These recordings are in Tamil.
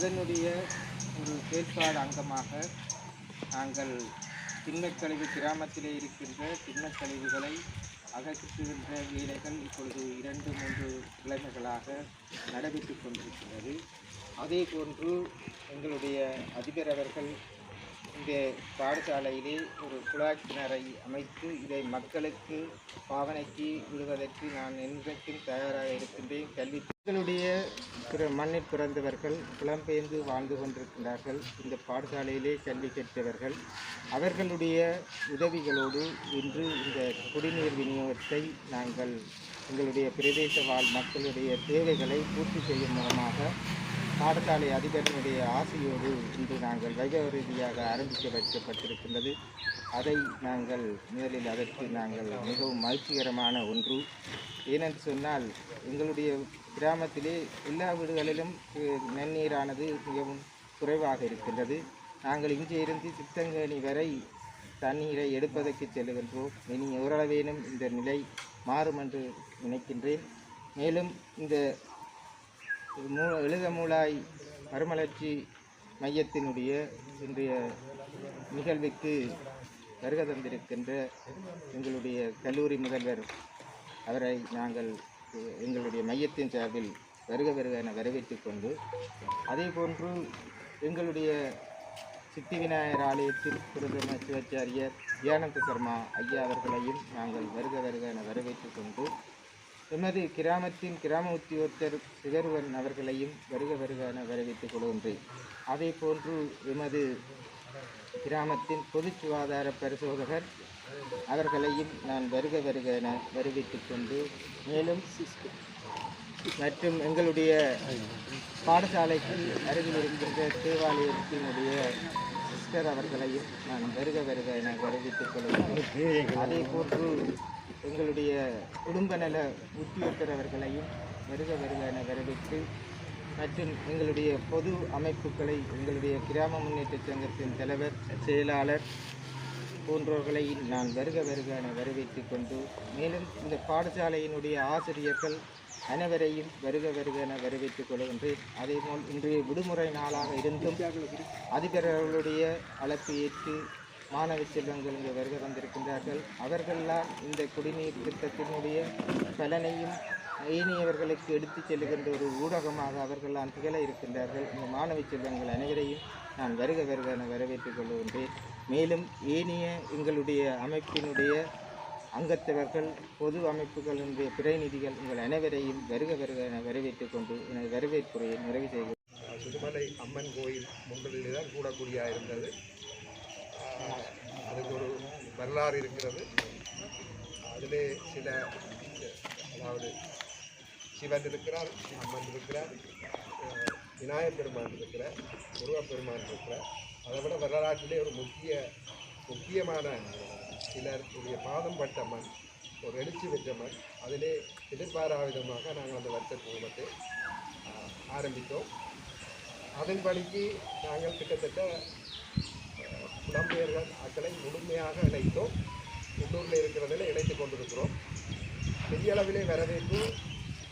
அதனுடைய ஒரு செயற்பாடு அங்கமாக நாங்கள் திண்ணக்கழிவு கிராமத்திலே இருக்கின்ற திண்ணக்கழிவுகளை அகற்றுகின்ற வேலைகள் இப்பொழுது 2-3 கிழமைகளாக நடைபெற்று கொண்டிருக்கிறது. அதே போன்று எங்களுடைய அதிபர் அவர்கள் இந்த பாடசாலையிலே ஒரு குழாய் கிணறை அமைத்து இதை மக்களுக்கு பாவனைக்கு விடுவதற்கு நான் என்றைக்கும் தயாராக இருக்கின்றேன். எங்களுடைய மண்ணில் பிறந்தவர்கள் புலம்பெயர்ந்து வாழ்ந்து கொண்டிருக்கின்றார்கள். இந்த பாடசாலையிலே கல்வி கற்றவர்கள் அவர்களுடைய உதவிகளோடு இன்று இந்த குடிநீர் விநியோகத்தை நாங்கள் எங்களுடைய பிரதேச வாழ் மக்களுடைய தேவைகளை பூர்த்தி செய்யும் மூலமாக பாடசாலை அதிபர்களுடைய ஆசையோடு இன்று நாங்கள் வைபவ ரீதியாக ஆரம்பிக்க வைக்கப்பட்டிருக்கின்றது. அதை நாங்கள் முதலில் அதற்கு நாங்கள் மிகவும் மகிழ்ச்சிகரமான ஒன்று. ஏனென்று சொன்னால் எங்களுடைய கிராமத்திலே எல்லா வீடுகளிலும் நன்னீரானது மிகவும் குறைவாக இருக்கின்றது. நாங்கள் இங்கே இருந்து சித்தங்கனி வரை தண்ணீரை எடுப்பதற்கு செல்லுகின்றோம். இனி ஓரளவேனும் இந்த நிலை மாறும் என்று நினைக்கின்றேன். மேலும் இந்த எழுதமூலாய் மறுமலர்ச்சி மையத்தினுடைய இன்றைய நிகழ்வுக்கு வருகை தந்திருக்கின்ற எங்களுடைய கல்லூரி முதல்வர் அவரை நாங்கள் எங்களுடைய மையத்தின் சார்பில் வருக என வரவேற்றுக் கொண்டு, அதே போன்று எங்களுடைய சித்தி விநாயகர் ஆலயத்தில் பிரதம சிவாச்சாரியர் தியானந்த சர்மா ஐயா அவர்களையும் நாங்கள் வருக என வரவேற்றுக் கொண்டு, எமது கிராமத்தின் கிராம உத்தியோகத்தர் சிகர்வன் அவர்களையும் வருக என வரவேற்றுக் கொள்கின்றேன். அதே போன்று எமது கிராமத்தின் பொது சுகாதார பரிசோதகர் அவர்களையும் நான் வருக என வரவேற்றுக் கொண்டு, மேலும் மற்றும் எங்களுடைய பாடசாலைக்கு அருகில் இருக்கின்ற தேவாலயத்தினுடைய சிஸ்டர் அவர்களையும் நான் வருக என வரவேற்றுக் கொள்கிறேன். அதே போன்று எங்களுடைய குடும்ப நல உத்தியோகத்தர் அவர்களையும் வருக என வரவேற்று, மற்றும் எங்களுடைய பொது அமைப்புகளை எங்களுடைய கிராம முன்னேற்ற சங்கத்தின் தலைவர் செயலாளர் போன்றவர்களை நான் வருக என வரவேற்றுக் கொண்டு, மேலும் இந்த பாடசாலையினுடைய ஆசிரியர்கள் அனைவரையும் வருக என வரவேற்றுக் கொள்கின்றேன். அதேபோல் இன்றைய விடுமுறை நாளாக இருந்தும் அதிபர்களுடைய அழைப்பு ஏற்று மாணவ செல்வங்கள் இங்கே வருகை வந்திருக்கின்றார்கள். அவர்களால் இந்த குடிநீர் திட்டத்தினுடைய பலனையும் ஏனையவர்களுக்கு எடுத்துச் செல்லுகின்ற ஒரு ஊடகமாக அவர்களால் திகழ இருக்கின்றார்கள். இந்த மாணவ செல்வங்கள் அனைவரையும் நான் வருக என வரவேற்றுக் கொள்கின்றேன். மேலும் ஏனைய எங்களுடைய அமைப்பினுடைய அங்கத்தவர்கள், பொது அமைப்புகளுடைய பிரதிநிதிகள் உங்கள் அனைவரையும் வருக என வரவேற்றுக் கொண்டு எனது வரவேற்புரையை நிறைவு செய்கிறேன். சுதுமலை அம்மன் கோயில் முன்பதிலே தான் கூடக்கூடியாக இருந்தது. அதுக்கு ஒரு வரலாறு இருக்கிறது. அதிலே சில, அதாவது சிவன் இருக்கிறார், அம்மன் இருக்கிறார், விநாயகப் பெருமான் இருக்கிறார், முருகப்பெருமான் இருக்கிறார். அதை விட வரலாற்றிலே ஒரு முக்கியமான சிலருடைய பாதம் பட்ட மண், ஒரு எழுச்சி பெற்ற மண். அதிலே எதிர்பாராத விதமாக நாங்கள் அந்த வருஷ குடும்பத்தை ஆரம்பித்தோம். அதன்படிக்கு நாங்கள் கிட்டத்தட்ட புலம்பெயர்கள் ஆட்களை முழுமையாக இணைத்தோம். உள்ளூரில் இருக்கிறதில் இணைத்து கொண்டிருக்கிறோம். பெரிய அளவிலே வரவேற்பு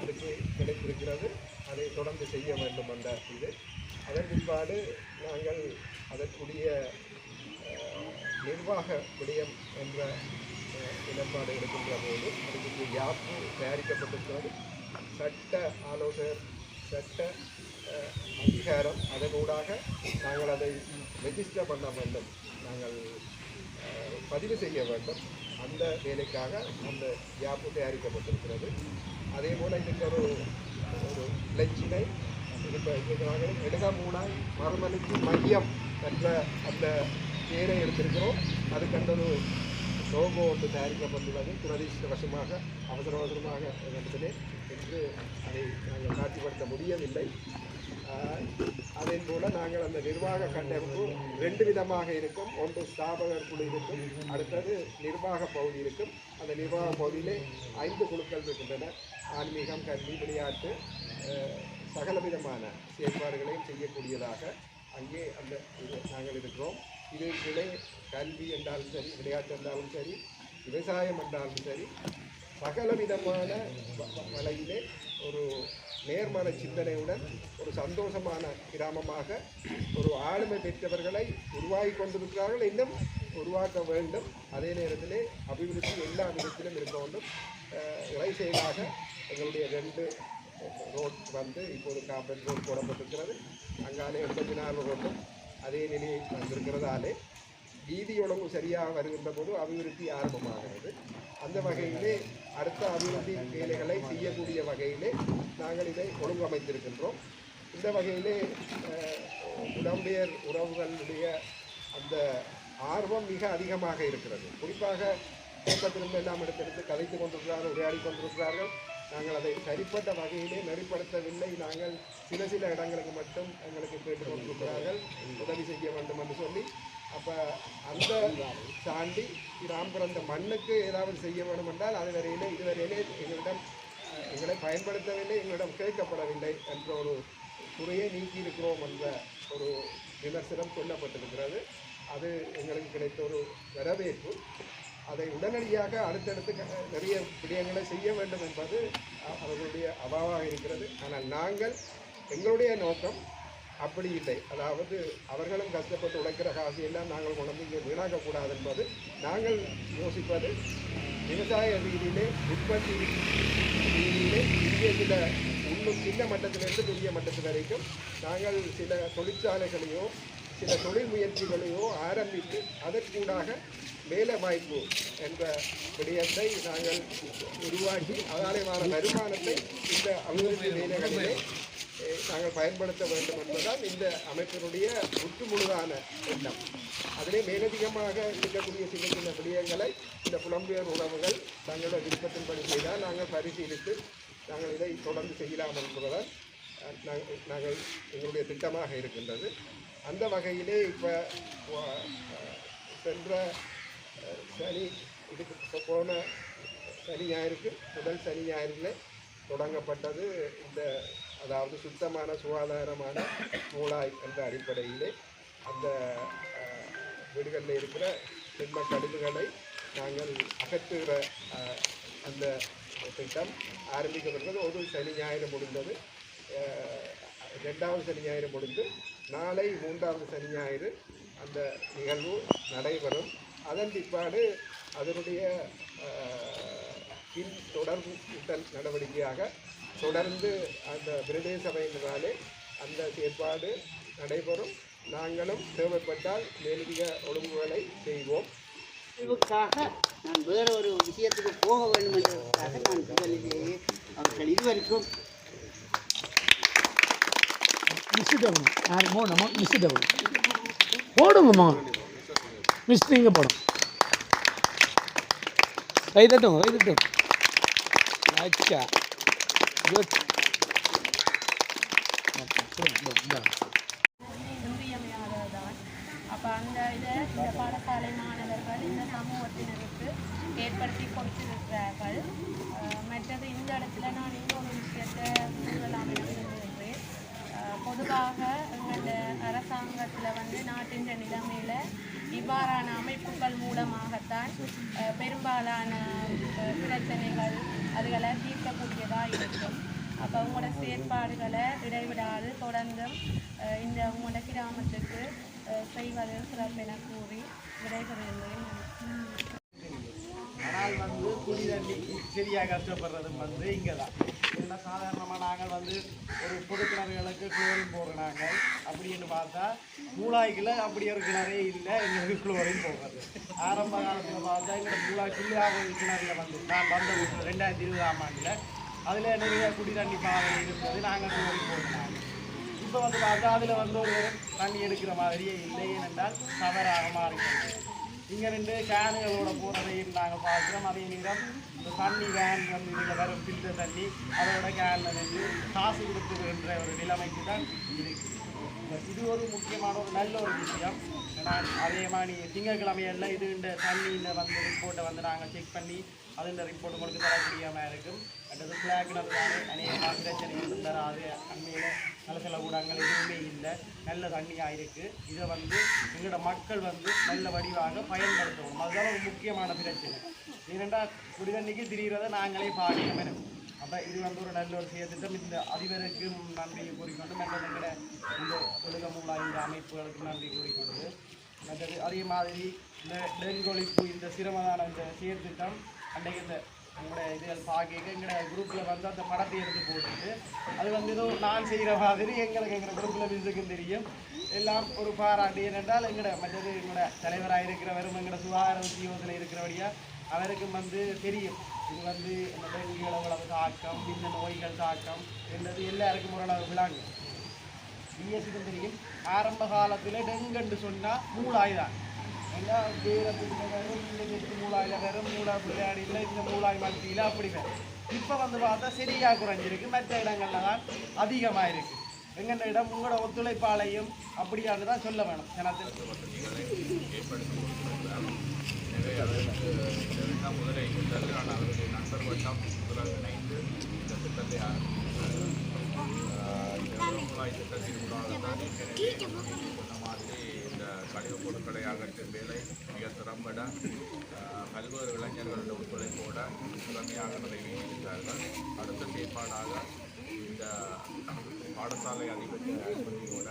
அதுக்கு கிடைத்திருக்கிறது. அதை தொடர்ந்து செய்ய வேண்டும் என்ற இது. அதன் பிற்பாடு நாங்கள் அதற்குரிய நிர்வாக விடயம் என்ற நிலைப்பாடு எடுக்கின்ற போது அதுக்கு யாப்பு தயாரிக்கப்பட்டிருக்கிறது. சட்ட ஆலோசகர், சட்ட அங்கீகாரம், அதனூடாக நாங்கள் அதை ரெஜிஸ்டர் பண்ண வேண்டும், நாங்கள் பதிவு செய்ய வேண்டும். அந்த வேலைக்காக அந்த யாப்பு தயாரிக்கப்பட்டிருக்கிறது. அதே போல் இதுக்கு ஒரு இலச்சினை இப்போ நாங்கள் எழுதமூலாய் மறுமலர்ச்சி மையம் என்ற அந்த பேரை எடுத்திருக்கிறோம். அதுக்கண்ட ஒரு லோகோ ஒன்று தயாரிக்கப்பட்டுள்ளது. துரதிர்ஷ்டவசமாக அவசரமாக இடத்திலே என்று அதை நாங்கள் காட்சிப்படுத்த முடியவில்லை. அதே போல் நாங்கள் அந்த நிர்வாக கட்டமைப்பு 2 விதமாக இருக்கும். ஒன்று ஸ்தாபகர் குழு இருக்கும், அடுத்தது நிர்வாக பகுதி இருக்கும். அந்த நிர்வாக பகுதியிலே 5 குழுக்கள் இருக்கின்றன. ஆன்மீகம், கல்வி, விளையாட்டு, சகல விதமான செயற்பாடுகளையும் செய்யக்கூடியதாக அங்கே அந்த நாங்கள் இருக்கிறோம். இதே கல்வி என்றாலும் சரி, விளையாட்டு என்றாலும் சரி, விவசாயம் என்றாலும் சரி, சகல விதமான வலையிலே ஒரு நேர்மறை சிந்தனையுடன் ஒரு சந்தோஷமான கிராமமாக ஒரு ஆளுமை பெற்றவர்களை உருவாகி கொண்டிருக்கிறார்கள், இன்னும் உருவாக்க வேண்டும். அதே நேரத்திலே அபிவிருத்தி எல்லா விதத்திலும் இருக்க வேண்டும். இறைசெயலாக எங்களுடைய 2 ரோட் வந்து இப்போது காம்பவுண்ட் ரோட் போடப்பட்டிருக்கிறது. அங்காலே 84 ரோட்டும் அதே நிலையை வந்திருக்கிறதாலே வீதி ஒழுங்கு சரியாக வருகின்ற போது அபிவிருத்தி ஆரம்பமாகிறது. அந்த வகையிலே அடுத்த அபிவிருத்தி வேலைகளை செய்யக்கூடிய வகையிலே நாங்கள் இதை ஒழுங்கமைத்திருக்கின்றோம். இந்த வகையிலே புலம்பெயர் உறவுகளுடைய அந்த ஆர்வம் மிக அதிகமாக இருக்கிறது. குறிப்பாக குடும்பத்திலிருந்து எல்லாம் எடுத்தெடுத்து கதைத்து கொண்டிருக்கிறார்கள், உரையாடி கொண்டிருக்கிறார்கள். நாங்கள் அதை சரிப்பட்ட வகையிலே நெறிப்படுத்தவில்லை. நாங்கள் சில இடங்களுக்கு மட்டும் எங்களுக்கு கேட்டுக் கொண்டிருக்கிறார்கள் உதவி செய்ய வேண்டும் என்று சொல்லி. அப்போ அந்த தாண்டி நாம் பிறந்த மண்ணுக்கு ஏதாவது செய்ய வேண்டும் என்றால் இதுவரையிலே எங்களை பயன்படுத்தவில்லை, எங்களிடம் கேட்கப்படவில்லை என்ற ஒரு குறையை நீக்கியிருக்கிறோம் என்ற ஒரு விமர்சனம் சொல்லப்பட்டிருக்கிறது. அது எங்களுக்கு கிடைத்த ஒரு வரவேற்பு. அதை உடனடியாக அடுத்தடுத்து நிறைய விடயங்களை செய்ய வேண்டும் என்பது அவர்களுடைய அபாவாக இருக்கிறது. ஆனால் நாங்கள் எங்களுடைய நோக்கம் அப்படி இல்லை. அதாவது அவர்களும் கஷ்டப்பட்டு உழைக்கிற காசையெல்லாம் நாங்கள் கொண்டு இங்கே வீணாக்கக்கூடாது என்பது நாங்கள் யோசிப்பது விவசாய ரீதியிலே, உற்பத்தி ரீதியிலே இங்கே சின்ன மட்டத்திலிருந்து பெரிய மட்டத்து வரைக்கும் நாங்கள் சில தொழிற்சாலைகளையோ சில தொழில் முயற்சிகளையோ ஆரம்பித்து அதற்கூடாக வேலை வாய்ப்பு என்ற விடயத்தை நாங்கள் உருவாக்கி அதாலேயான வருமானத்தை இந்த அபிவிருத்தி வேலைகளிலே நாங்கள் பயன்படுத்த வேண்டும் என்பதால் இந்த அமைப்பினுடைய முழுதான எண்ணம். அதிலே மேலதிகமாக இருக்கக்கூடிய சின்ன விடயங்களை இந்த புலம்பெயர் உறவுகள் தங்களோட விருப்பத்தின்படி செய்தால் நாங்கள் பரிசீலித்து நாங்கள் இதை தொடர்ந்து செய்யலாம் என்பதால் நாங்கள் எங்களுடைய திட்டமாக இருக்கின்றது. அந்த வகையிலே இப்போ சென்ற போன சனி ஞாயிற்கு முதல் சனி ஞாயிறில் தொடங்கப்பட்டது இந்த அதாவது சுத்தமான சுகாதாரமான மூளாய் என்ற அடிப்படையிலே அந்த வீடுகளில் இருக்கிற திண்ம கழிவுகளை நாங்கள் அகற்றுகிற அந்த திட்டம் ஆரம்பிக்கப்பட்டது. ஒரு சனி ஞாயிறு முடிந்தது, 2வது சனி ஞாயிறு முடிந்து நாளை 3வது சனி ஞாயிறு அந்த நிகழ்வு நடைபெறும். அதன் பிற்பாடு அதனுடைய தொடர்பு நடவடிக்கையாக தொடர்ந்து அந்த பிரதேச சபையினாலே அந்த செயற்பாடு நடைபெறும். நாங்களும் தேவைப்பட்டால் மேலதிக ஒழுங்குகளை செய்வோம். இதுக்காக நான் வேற ஒரு விஷயத்துக்கு போக வேண்டும் என்பதற்காக நான் முதலிலேயே அவர்கள் இருவருக்கும் போடுங்கம்மா மிஸ் நீங்கள் போடும் கைதட்டும் அச்சா குட் இன்றியமையாததுதான். அப்போ அந்த இதை இந்த பாடசாலை மாணவர்கள் இந்த சமூகத்தினருக்கு ஏற்படுத்தி கொடுத்திருக்கிறார்கள். மற்றது இந்த இடத்துல நான் இன்னொரு விஷயத்தை கூறலாம் என விரும்புகின்றேன். பொதுவாக எங்களோட அரசாங்கத்தில் நாட்டின் நிலைமையில் இவ்வாறான அமைப்புகள் மூலமாகத்தான் பெரும்பாலான பிரச்சனைகள் அதுகளை தீர்க்கக்கூடியதாக இருக்கும். அப்போ உங்களோட செயற்பாடுகளை இடைவிடாது தொடர்ந்தும் இந்த உங்களோட கிராமத்துக்கு செய்வது சிறப்பென கூறி விடைபெறுகின்றேன். ஆனால் குடி தண்ணிக்கு சரியாக கஷ்டப்படுறதும் இங்கே தான். இல்லை சாதாரணமாக நாங்கள் ஒரு பொது கிணறுகளுக்கு குளோரின் போடுறோம். நாங்கள் அப்படின்னு பார்த்தா மூளாய்க்குள்ள அப்படி ஒரு கிணறே இல்லை, எங்களுக்கு குளோரின் போடுறது. ஆரம்ப காலத்தில் பார்த்தா எங்களோட மூளாய் கிள்ளியாக கிணறுல நான் வந்த 2020ஆம் ஆண்டில் அதில் நிறைய குடி தண்ணி பாதை இருந்தது. நாங்கள் குளோரின் போடுறாங்க. இப்போ பார்த்தா அதில் ஒரு தண்ணி எடுக்கிற மாதிரியே இல்லை. ஏனென்றால் தவறாக மாறிக்கொண்டு இங்கே 2 கேனுகளோட போகிறதையும் நாங்கள் பார்க்குறோம். அதே நேரம் இந்த தண்ணி வேன் இதில் வரும் ஃபில்டர் தண்ணி அதோட கேனில் காசு கொடுக்குதுன்ற ஒரு நிலைமைக்கு தான் இருக்குது. இது ஒரு முக்கியமான ஒரு நல்ல ஒரு விஷயம். நான் அதே மாதிரி திங்கட்கிழமையெல்லாம் இது இந்த தண்ணியில் ரிப்போர்ட்டை நாங்கள் செக் பண்ணி அது இந்த ரிப்போர்ட் உங்களுக்கு தரக்கூடியமாக இருக்கும். அடுத்தது பிளாக்னதுனால அநேகமாக பிரச்சனைகள் தராது. அண்மையில் நல்ல ஊடகங்கள் எதுவுமே இல்லை, நல்ல தண்ணியாக இருக்குது. இதை எங்களோட மக்கள் நல்ல வடிவாக பயன்படுத்தணும். அதுதான் ஒரு முக்கியமான பிரச்சனை. ஏனென்றால் குடி தண்ணிக்கு திரிகிறத நாங்களே பாடினோம். அப்போ இது வந்து ஒரு நல்ல ஒரு செயற்திட்டம். இந்த அதிபருக்கும் நன்றி கூறிக்கொண்டு மற்ற எங்களை இந்த உலகமுள்ள இந்த அமைப்புகளுக்கு நன்றி கூறிக்கொண்டு மற்றது அதே மாதிரி இந்த டெங்கு ஒழிப்பு இந்த சிரமதான இந்த செயற்திட்டம் அன்றைக்கு இந்த உங்களோட இதுகள் பார்க்க எங்களோட குரூப்பில் வந்து அந்த படத்தை எடுத்து போட்டுட்டு அது வந்து ஏதோ நான் செய்கிற மாதிரி எங்களுக்கு எங்கள் குரூப்பில் மியூசிக்கும் தெரியும் எல்லாம் ஒரு பாராட்டு. ஏனென்றால் எங்களோட மற்றது எங்களோட தலைவராக இருக்கிறவரும் எங்களோட சுகாதார உத்தியோகத்தில் இருக்கிறபடியாக அவருக்கும் வந்து தெரியும் இது வந்து இந்த டெங்குகள் எவ்வளவு தாக்கம், இந்த நோய்கள் தாக்கம் என்றது எல்லாருக்கும் ஓரளவு விளாங்கு. பிஎஸ்சிக்கும் தெரியும். ஆரம்ப காலத்தில் டெங்குன்னு சொன்னால் மூளாய் தான். ஏன்னா வேரத்துக்கு வரும், இந்த நெட்டு மூளாயில் வரும், மூளை பிள்ளையாடியில் இந்த மூளாய் மத்தியில் அப்படி வரும். இப்போ வந்து பார்த்தா சரியாக குறைஞ்சிருக்கு, மற்ற இடங்கள்ல தான் அதிகமாக இருக்குது. எங்கள் இடம் உங்களோட ஒத்துழைப்பாளையும் அப்படியான்னு தான் சொல்ல வேணும். ஜனத்தில் எனவே அதற்கு இந்த எண்ணம் முதலை கொண்டது. நான் அவருடைய நண்பர் வட்டம் இணைந்து இந்த திட்டத்தை மூலாய் திட்டத்தின் மூலமாகத்தான் சொன்ன மாதிரி இந்த கழிவுப் பொருட்களை அகற்றும் வேலை மிக திறம்பட பல்வேறு இளைஞர்களுடைய ஒத்துழைப்போட திறமையாக நிறைவேற்றியிருந்தார்கள். அடுத்த செயற்பாடாக இந்த பாடசாலை அதிபர் அனுமதியோட